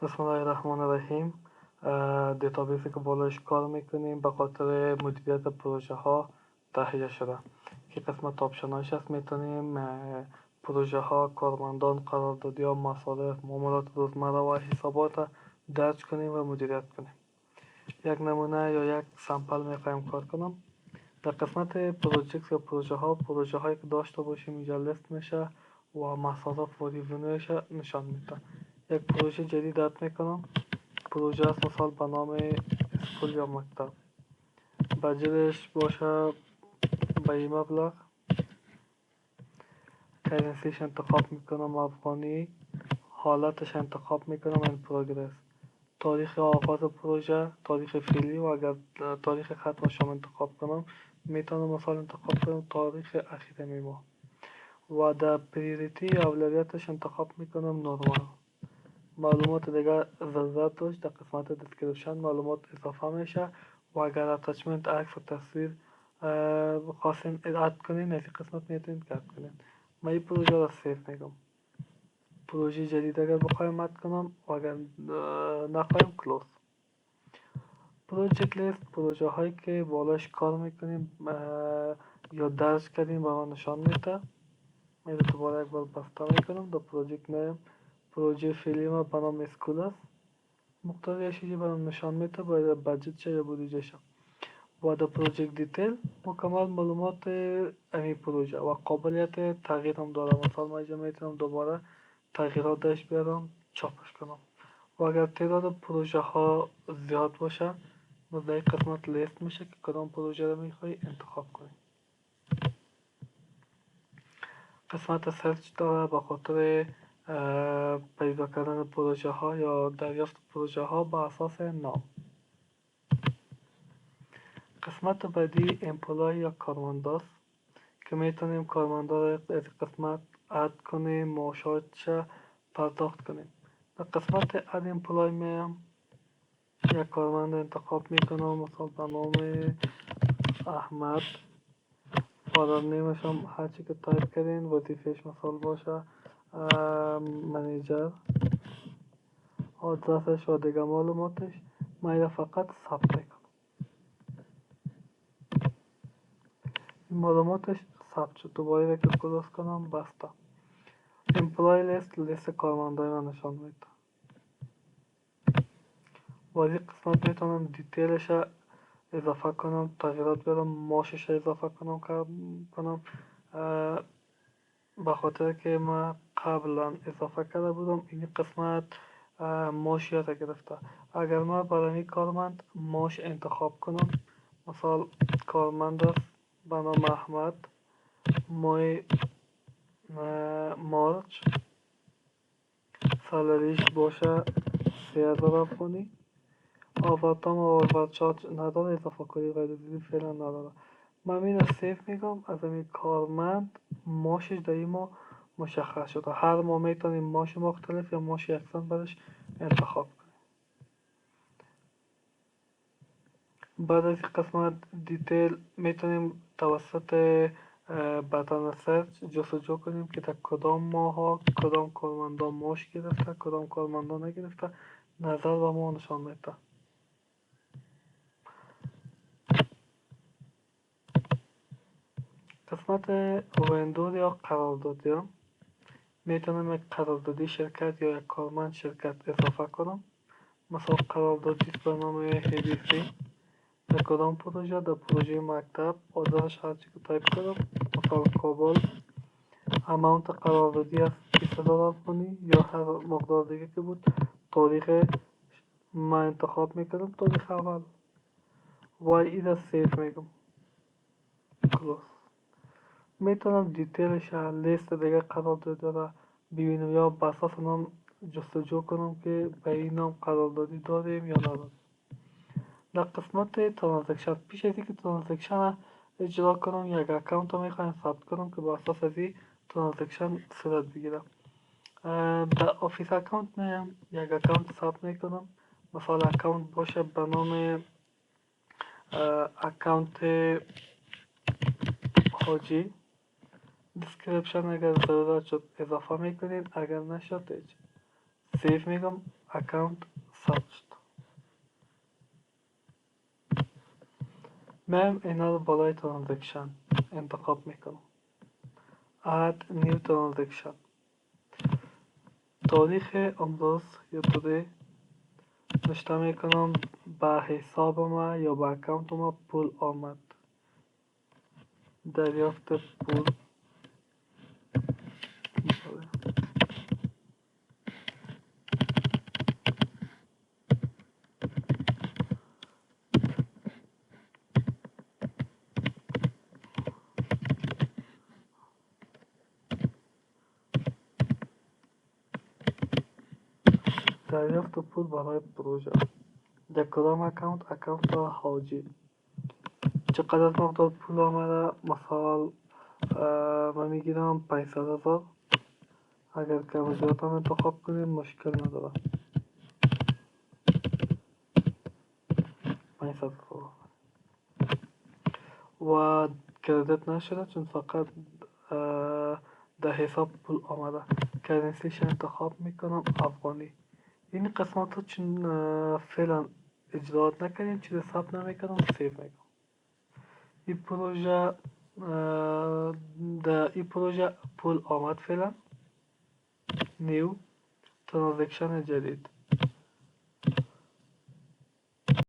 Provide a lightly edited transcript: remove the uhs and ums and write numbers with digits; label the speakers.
Speaker 1: بسم الله الرحمن الرحیم. دیتابیسی که بالاش کار میکنیم به خاطر مدیریت پروژه ها تهیه شده که قسمت آپشناش هست. میتونیم پروژه ها، کارمندان، قراردادی ها، مصارف، معاملات روزمره و حسابات درج کنیم و مدیریت کنیم. یک نمونه یا یک سامپل میخوایم کار کنم. در قسمت پروژکت یا پروژه هایی که داشته باشیم اینجا لیست میشه و مصارف و ریونیوش نشان میده. یک پروژه جدید اد میکنم. پروژه است مثال به نام اسکول یا مکتب. بجتش باشه به این مبلغ. کرنسیش انتخاب میکنم افغانی. حالتش انتخاب میکنم این پروگرس. تاریخ آغاز پروژه، تاریخ فعلی و اگر تاریخ ختمش هم انتخاب کنم میتونم مثال انتخاب کنم تاریخ اخیر ماه. و در پریوریتی اولویتش انتخاب میکنم نرمال. معلومات دیگه ضرورت داشت در قسمت دیسکریپشن معلومات اضافه میشه و اگر اتچمنت عکس و تصویر خواستین اد کنین از این قسمت میتونین اد کنین. من این پروژه را سیف میگم. پروژه جدید اگر بخوایم اد کنم و اگر نخوایم کلوز. پروژکت لیست پروژه هایی که بالاش کار میکنیم یا درج کردیم به من نشان میده. من دوباره یک بار بسته میکنم. در پروژکت نیم پروژه فعلی ما به نام اسکول است. مقتضی چیزی برام نشان میده باید بجت شه یا بودجه شه. و در پروژکت دیتیل مکمل معلومات امی پروژه و قابلیت تغییر هم داره. مثلا ما اینجا میتونم دوباره تغییرات داشت بیارم چاپش کنم. و اگر تعداد پروژه ها زیاد باشه در این قسمت لیست میشه که کدام پروژه رو میخوای انتخاب کنی. قسمت سرچ داره به خاطر پیدا کردن پروژه ها یا دریافت پروژه ها به اساس نام. قسمت بعدی امپلای یا کارمند است که میتونیم کارمندا را از قسمت اد کنیم، معاشاتش پرداخت کنیم. در قسمت اد امپلای میم یک کارمند انتخاب میکنم مثلا به نام احمد. پادر نیمش هم هرچی که تایپ کردین وظیفهش مثال باشه منیجر. آدرسش و دیگه معلوماتش من فقط ثبت میکنم. این معلوماتش ثبت شد. دوباره که کلوز کنم بسته. امپلای لیست کارمندای من نشان میده. و این قسمت میتونم دیتیلش اضافه کنم، تغییرات بیارم، ماشش اضافه کنم به خاطر که من قبلا اضافه کرده بودم این قسمت ماش یاد گرفته. اگر من برای این کارمند ماش انتخاب کنم مثال کارمند است به نام احمد مای مارچ سالاریش باشه 3000 افغانی. آورتام و آورچارج نداره، اضافه کاری غیرضروری فعلا نداره. من این رو سیف میگم. از این کارمند ماشش در این ماه مشخص شده. هر ماه میتونیم ماش مختلف یا ماش یکسان برش انتخاب کنیم. بعد از این قسمت دیتیل میتونیم توسط بطن سرچ جستجو کنیم که در کدام ماه ها کدام کارمندان ماش گرفته کدام کارمندان نگرفته. نظر به ما نشان میده. قسمت وندور یا قراردادی ها میتونم یک قراردادی شرکت یا یک کارمند شرکت اضافه کنم. مثلا قراردادی به نام HBC در کدام پروژه؟ در پروژه مکتب. آدرسش هرچی که تایپ کنم مثلا کابل. اماونت قراردادی است 20000 افغانی یا هر مقدار دیگه که بود. تاریخ من انتخاب میکنم تاریخ اول و این را سیف میگم کلوز. میتونم دیتیلش لیست دیگه قراردادی را ببینم یا بر اساس نام جستجو کنم که به این نام قراردادی داریم یا نداریم. در قسمت ترانزکشن پیش از اینکه ترانزکشن اجرا کنم یک اکانت رو میخوایم ثبت کنم که بر اساس از این ترانزکشن صورت بگیره. در آفیس اکانت میم یک اکانت ثبت میکنم. مثلا اکانت باشه به نام اکانت حاجی. دیسکریپشن اگر ضرورت شد اضافه میکنین اگر نشد سیف میگم. اکانت ثبت شد. میایم اینا رو بالای ترانزکشن انتخاب میکنم. اد نیو ترانزکشن. تاریخ امروز یا today نوشته میکنم به حساب ما یا به اکانت ما پول آمد. دریافت پول. دریافت پول برای پروژه. در کدام اکانت؟ اکانت حاجی. چقدر مقدار پول آمده؟ مثال من میگیرم 500,000. اگر کم و زیاد هم انتخاب کنیم مشکل نداره. 500,000 و کردیت نشده چون فقط در حساب پول آمده. کرنسیش انتخاب میکنم افغانی. این قسمت ها چون فعلا اجراات نکنیم چیز ثبت نمیکنم سیو میکنم. این پروژه در این پروژه پول آمد. فعلا نیو ترانزکشن جدید.